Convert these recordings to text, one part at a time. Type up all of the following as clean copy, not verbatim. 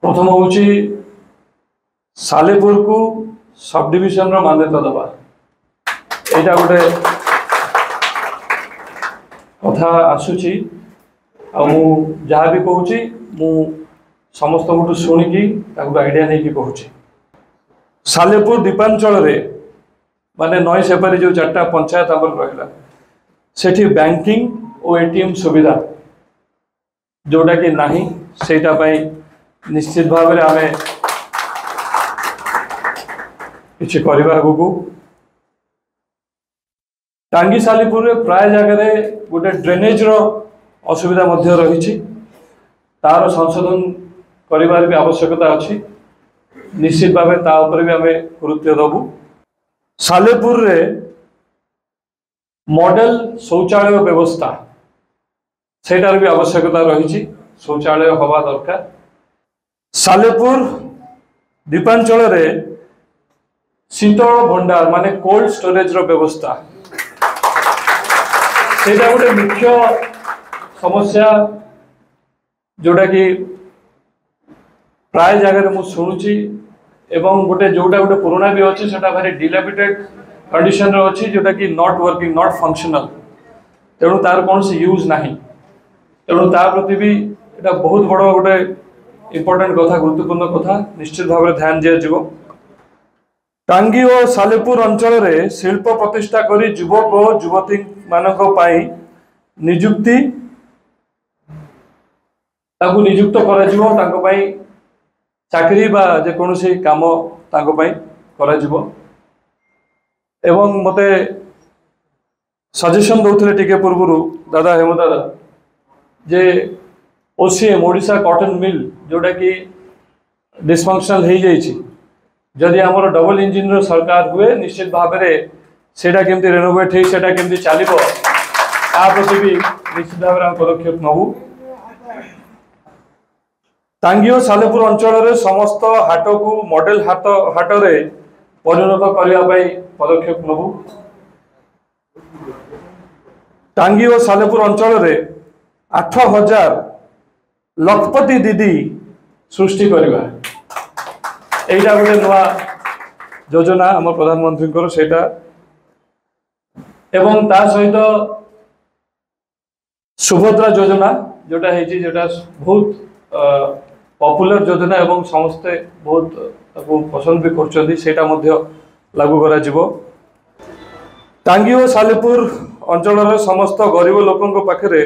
प्रथम हूँ सालेपुर को सब डिविजन रो मान्यता दबा यहाँ गोटे कथा आसूची जहाँ भी कहूँ मु समस्त को शुणिकी आइडिया नहीं कहूँ सालेपुर दीपांचल माने नई सेपारी जो 4टा पंचायत रहा सेठी बैंकिंग और एटीएम सुविधा जोटा कि नहीं सेटा निश्चित भाव में आमे किछि करबा आगु टांगी सालीपुर रे प्राय जगह गोटे ड्रेनेज रो असुविधा मध्य रही तार संशोधन करिवार भी आवश्यकता अच्छी निश्चित भाव ता ऊपर भी आमे गुरुत्व दबु सालेपुर रे मॉडल शौचालय व्यवस्था सेटार भी आवश्यकता रही शौचालय हवा दरकार सालेपुर दीपांचल रे शीतल भंडार माने कोल्ड स्टोरेज रो व्यवस्था सेटा गोटे मुख्य समस्या जोटा कि प्राय जगह मु शुणुची एवं गोटे जोटा गोटे पुराना भी अच्छी सेटा भारी डिलेपिटेड कंडीशन रो अच्छी जोटा कि नॉट वर्किंग नॉट फंक्शनल तेणु तार कौन सी यूज नहीं तेणु ता प्रति भी एटा बहुत बड़ गोटे इम्पोर्टेंट कथा गुरुत्वपूर्ण कथा निश्चित भाव में ध्यान दिया टांगी और सालेपुर अंचल रे शिल्प प्रतिष्ठा करी युवक और युवती मानक पाई नियुक्ति ताकू नियुक्त करा जिवो ताको पाई चाकरी बा जे कोनोसी काम ताको पाई करा जिवो एवं मते सजेशन दउथले टिके पूर्वरु दादा हेमु दादा जे ओसीएम ओडिशा कॉटन मिल जोटा कि डिसफंक्शनल हो जाइए जदि आमर डबल इंजिन रो सरकार हुए निश्चित भाव में सेटा केमती रेनोवेट होटा केमती चलो ता प्रति भी निश्चित भाव में पदक्षेप नबू टांगी और सालेपुर अंचल रे समस्त हाट को मॉडल हाट रे परिणत करने पदक्षेप नबू टांगी और सालेपुर अंचल रे 8000 लखपति दीदी सृष्टि करवा यहीटा गोटे नुआ योजना आम प्रधानमंत्री सेटा एवं ता सहित सुभद्रा योजना जोटा है जोटा बहुत पॉपुलर योजना एवं समस्ते बहुत पसंद भी कर लागू करा जिवो टांगी और सालेपुर अंचल समस्त गरीब लोकों पाखे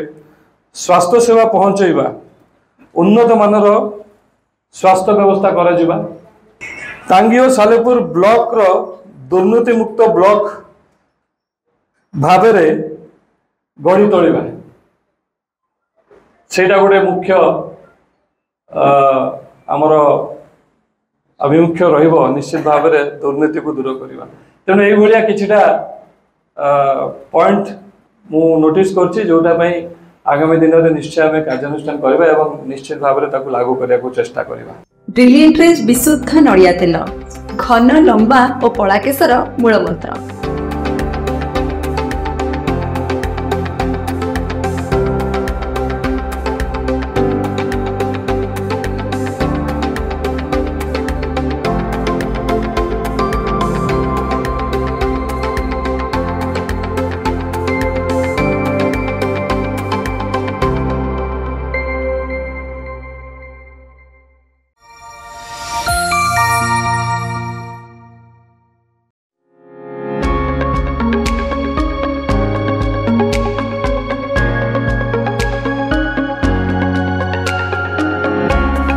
स्वास्थ्य सेवा पहुँचवा उन्नत मानर स्वास्थ्य व्यवस्था करा जिबा टांगी और सालेपुर ब्लॉक रो दुर्नीति मुक्त ब्लॉक भाव गढ़ी तोलिबा सेटा गोटे मुख्य आमर अभिमुख्य रहिबो निश्चित भाव में दुर्नीति को दूर करवा तेणु ये किछिटा पॉइंट मु नोटिस करछि जोटा पई आगामी दिन में निश्चय आम कार्यानुष्ठान करबा एवं निश्चित भाव में ताकू लागू करने को चेष्टा करबा ब्रिलियंट रेज विशुद्ध नड़िया तेल घन लंबा और पड़ा केसर मूल मंत्र।